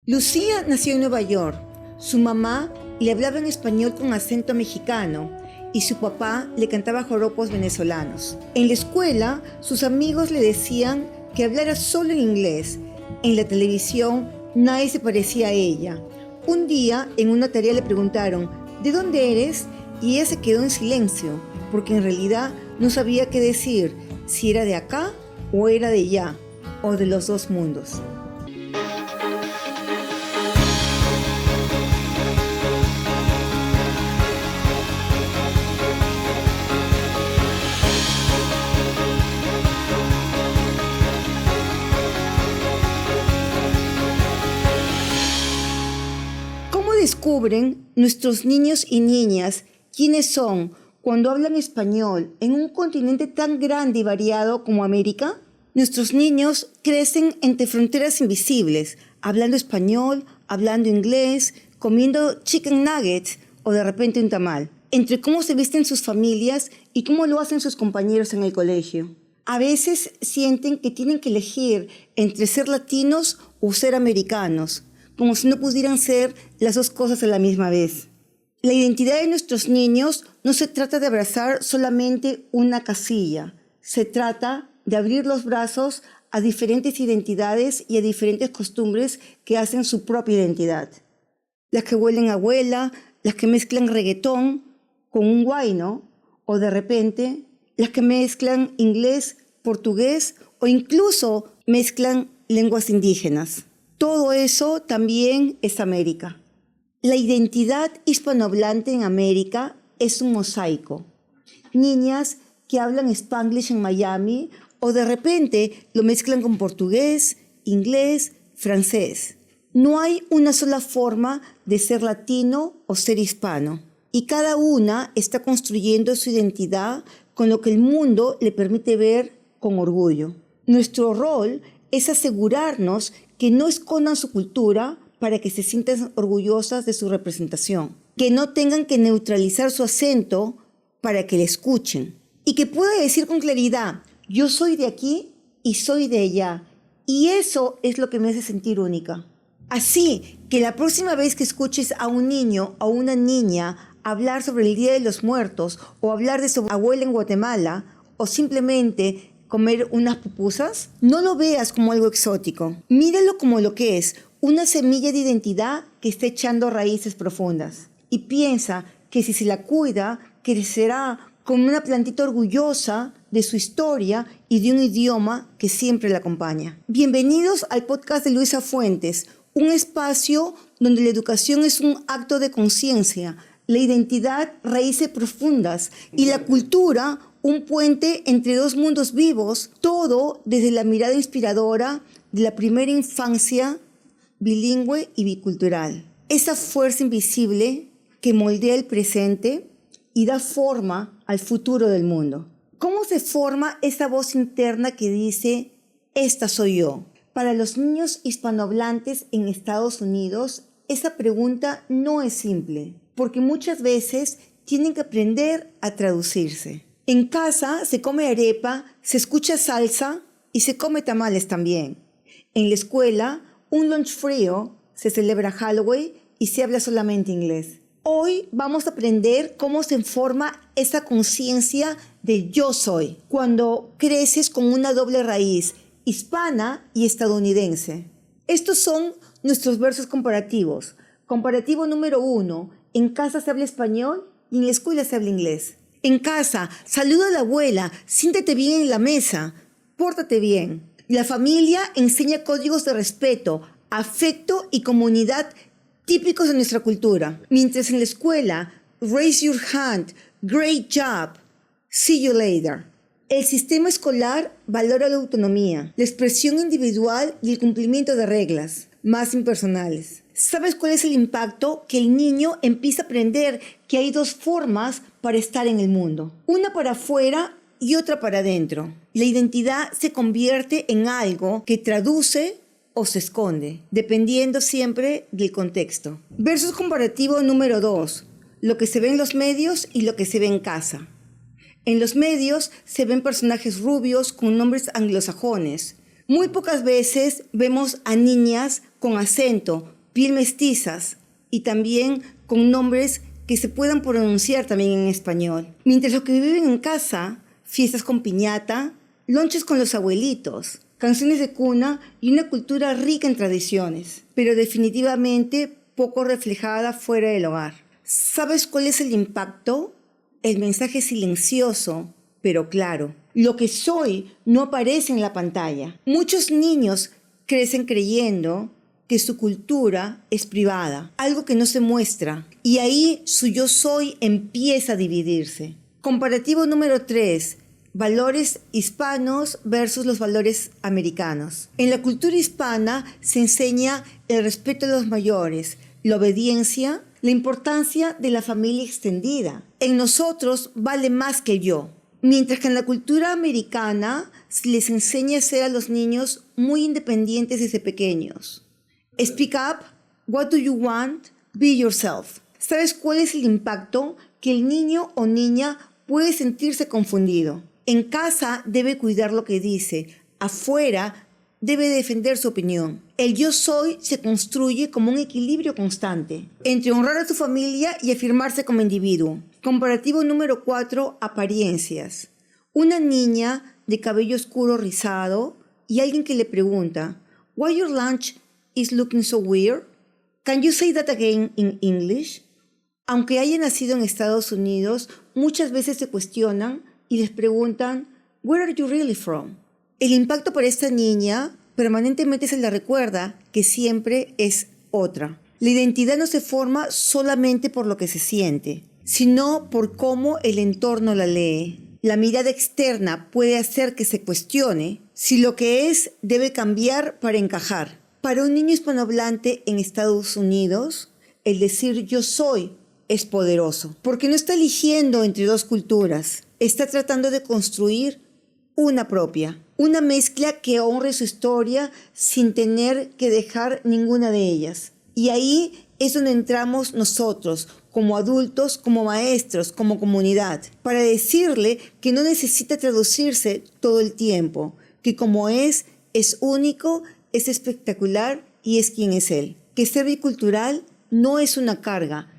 Lucía nació en Nueva York. Su mamá le hablaba en español con acento mexicano y su papá le cantaba joropos venezolanos. En la escuela, sus amigos le decían que hablara solo en inglés. En la televisión, nadie se parecía a ella. Un día, en una tarea le preguntaron, ¿de dónde eres? Y ella se quedó en silencio, porque en realidad no sabía qué decir, si era de acá o era de allá, o de los dos mundos. ¿Cómo descubren nuestros niños y niñas quiénes son cuando hablan español en un continente tan grande y variado como América? Nuestros niños crecen entre fronteras invisibles, hablando español, hablando inglés, comiendo chicken nuggets o de repente un tamal, entre cómo se visten sus familias y cómo lo hacen sus compañeros en el colegio. A veces sienten que tienen que elegir entre ser latinos o ser americanos, como si no pudieran ser las dos cosas a la misma vez. La identidad de nuestros niños no se trata de abrazar solamente una casilla, se trata de abrir los brazos a diferentes identidades y a diferentes costumbres que hacen su propia identidad. Las que huelen a abuela, las que mezclan reggaetón con un guayno, o de repente las que mezclan inglés, portugués o incluso mezclan lenguas indígenas. Todo eso también es América. La identidad hispanohablante en América es un mosaico. Niñas que hablan Spanglish en Miami o de repente lo mezclan con portugués, inglés, francés. No hay una sola forma de ser latino o ser hispano. Y cada una está construyendo su identidad con lo que el mundo le permite ver con orgullo. Nuestro rol es asegurarnos que no escondan su cultura para que se sientan orgullosas de su representación, que no tengan que neutralizar su acento para que le escuchen y que pueda decir con claridad, yo soy de aquí y soy de allá, y eso es lo que me hace sentir única. Así que la próxima vez que escuches a un niño o una niña hablar sobre el Día de los Muertos o hablar de su abuela en Guatemala o simplemente comer unas pupusas, no lo veas como algo exótico. Míralo como lo que es, una semilla de identidad que está echando raíces profundas. Y piensa que si se la cuida, crecerá como una plantita orgullosa de su historia y de un idioma que siempre la acompaña. Bienvenidos al podcast de Luisa Fuentes, un espacio donde la educación es un acto de conciencia, la identidad raíces profundas y la cultura un puente entre dos mundos vivos, todo desde la mirada inspiradora de la primera infancia bilingüe y bicultural. Esa fuerza invisible que moldea el presente y da forma al futuro del mundo. ¿Cómo se forma esa voz interna que dice, esta soy yo? Para los niños hispanohablantes en Estados Unidos, esa pregunta no es simple, porque muchas veces tienen que aprender a traducirse. En casa se come arepa, se escucha salsa y se come tamales también. En la escuela, un lunch frío, se celebra Halloween y se habla solamente inglés. Hoy vamos a aprender cómo se forma esa conciencia de yo soy, cuando creces con una doble raíz, hispana y estadounidense. Estos son nuestros versos comparativos. Comparativo número 1, en casa se habla español y en la escuela se habla inglés. En casa, saluda a la abuela, siéntate bien en la mesa, pórtate bien. La familia enseña códigos de respeto, afecto y comunidad típicos de nuestra cultura. Mientras en la escuela, raise your hand, great job, see you later. El sistema escolar valora la autonomía, la expresión individual y el cumplimiento de reglas más impersonales. ¿Sabes cuál es el impacto? Que el niño empieza a aprender que hay dos formas para estar en el mundo. Una para afuera y otra para adentro. La identidad se convierte en algo que traduce o se esconde, dependiendo siempre del contexto. Versus comparativo número 2. Lo que se ve en los medios y lo que se ve en casa. En los medios se ven personajes rubios con nombres anglosajones. Muy pocas veces vemos a niñas con acento, piel mestizas y también con nombres que se puedan pronunciar también en español. Mientras los que viven en casa, fiestas con piñata, lonches con los abuelitos, canciones de cuna y una cultura rica en tradiciones, pero definitivamente poco reflejada fuera del hogar. ¿Sabes cuál es el impacto? El mensaje silencioso, pero claro. Lo que soy no aparece en la pantalla. Muchos niños crecen creyendo que su cultura es privada, algo que no se muestra, y ahí su yo soy empieza a dividirse. Comparativo número 3. Valores hispanos versus los valores americanos. En la cultura hispana se enseña el respeto a los mayores, la obediencia, la importancia de la familia extendida. En nosotros vale más que yo. Mientras que en la cultura americana se les enseña a ser a los niños muy independientes desde pequeños. Speak up, what do you want, be yourself. ¿Sabes cuál es el impacto? Que el niño o niña puede sentirse confundido. En casa debe cuidar lo que dice, afuera debe defender su opinión. El yo soy se construye como un equilibrio constante entre honrar a tu familia y afirmarse como individuo. Comparativo número 4, apariencias. Una niña de cabello oscuro rizado y alguien que le pregunta, "Why your lunch is looking so weird? Can you say that again in English?" Aunque haya nacido en Estados Unidos, muchas veces se cuestionan y les preguntan, "Where are you really from?" El impacto para esta niña permanentemente se le recuerda que siempre es otra. La identidad no se forma solamente por lo que se siente, sino por cómo el entorno la lee. La mirada externa puede hacer que se cuestione si lo que es debe cambiar para encajar. Para un niño hispanohablante en Estados Unidos, el decir yo soy es poderoso, porque no está eligiendo entre dos culturas, está tratando de construir una propia, una mezcla que honre su historia sin tener que dejar ninguna de ellas. Y ahí es donde entramos nosotros, como adultos, como maestros, como comunidad, para decirle que no necesita traducirse todo el tiempo, que como es único, es espectacular y es quien es él. Que ser bicultural no es una carga,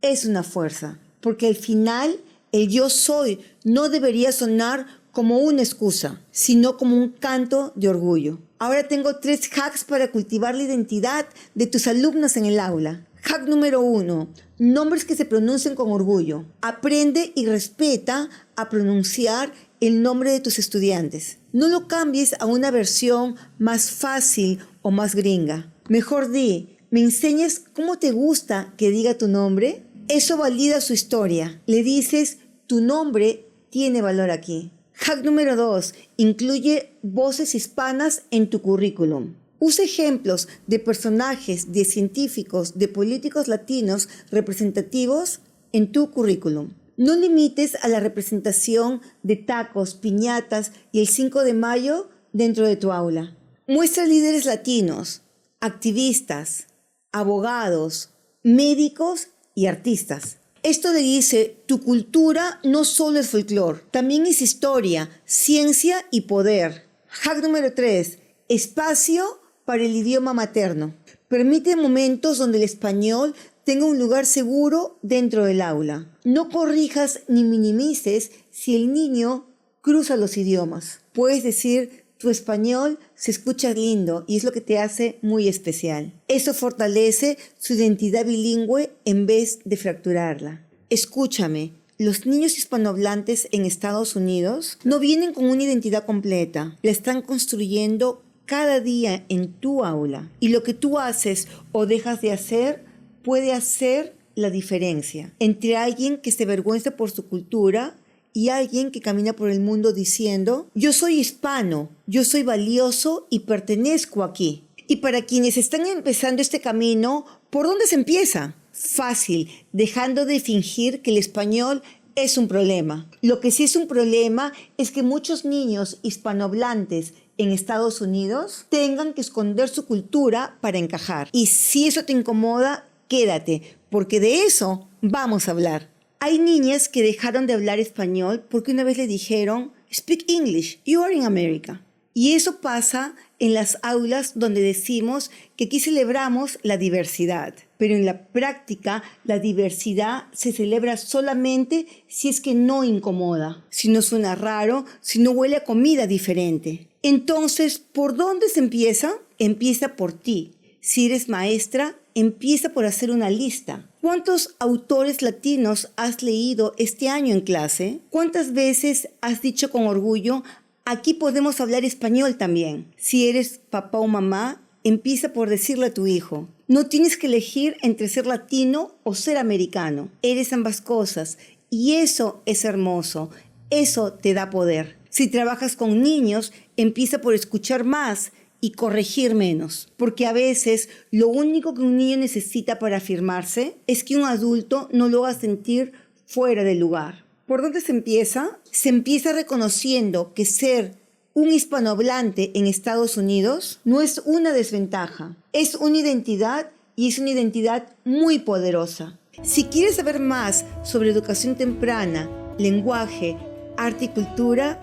es una fuerza, porque al final el yo soy no debería sonar como una excusa, sino como un canto de orgullo. Ahora tengo 3 hacks para cultivar la identidad de tus alumnos en el aula. Hack número 1. Nombres que se pronuncien con orgullo. Aprende y respeta a pronunciar el nombre de tus estudiantes. No lo cambies a una versión más fácil o más gringa. Mejor di, ¿me enseñas cómo te gusta que diga tu nombre? Eso valida su historia. Le dices, tu nombre tiene valor aquí. Hack número 2. Incluye voces hispanas en tu currículum. Usa ejemplos de personajes, de científicos, de políticos latinos representativos en tu currículum. No limites a la representación de tacos, piñatas y el 5 de mayo dentro de tu aula. Muestra líderes latinos, activistas, abogados, médicos y artistas. Esto le dice, tu cultura no solo es folclore, también es historia, ciencia y poder. Hack número 3. Espacio para el idioma materno. Permite momentos donde el español tenga un lugar seguro dentro del aula. No corrijas ni minimices si el niño cruza los idiomas. Puedes decir, tu español se escucha lindo y es lo que te hace muy especial. Eso fortalece su identidad bilingüe en vez de fracturarla. Escúchame, los niños hispanohablantes en Estados Unidos no vienen con una identidad completa. La están construyendo cada día en tu aula. Y lo que tú haces o dejas de hacer puede hacer la diferencia entre alguien que se avergüenza por su cultura y alguien que camina por el mundo diciendo, yo soy hispano, yo soy valioso y pertenezco aquí. Y para quienes están empezando este camino, ¿por dónde se empieza? Fácil, dejando de fingir que el español es un problema. Lo que sí es un problema es que muchos niños hispanohablantes en Estados Unidos tengan que esconder su cultura para encajar. Y si eso te incomoda, quédate, porque de eso vamos a hablar. Hay niñas que dejaron de hablar español porque una vez le dijeron, "Speak English, you are in America." Y eso pasa en las aulas donde decimos que aquí celebramos la diversidad. Pero en la práctica, la diversidad se celebra solamente si es que no incomoda, si no suena raro, si no huele a comida diferente. Entonces, ¿por dónde se empieza? Empieza por ti. Si eres maestra, empieza por hacer una lista. ¿Cuántos autores latinos has leído este año en clase? ¿Cuántas veces has dicho con orgullo, aquí podemos hablar español también? Si eres papá o mamá, empieza por decirle a tu hijo. No tienes que elegir entre ser latino o ser americano. Eres ambas cosas y eso es hermoso. Eso te da poder. Si trabajas con niños, empieza por escuchar más y corregir menos. Porque a veces lo único que un niño necesita para afirmarse es que un adulto no lo haga sentir fuera de lugar. ¿Por dónde se empieza? Se empieza reconociendo que ser un hispanohablante en Estados Unidos no es una desventaja, es una identidad y es una identidad muy poderosa. Si quieres saber más sobre educación temprana, lenguaje, arte y cultura,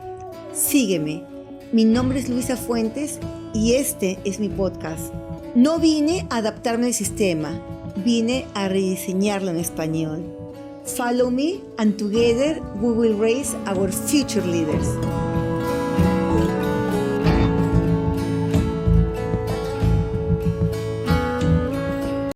sígueme. Mi nombre es Luisa Fuentes y este es mi podcast. No vine a adaptarme al sistema, vine a rediseñarlo en español. Follow me and together we will raise our future leaders.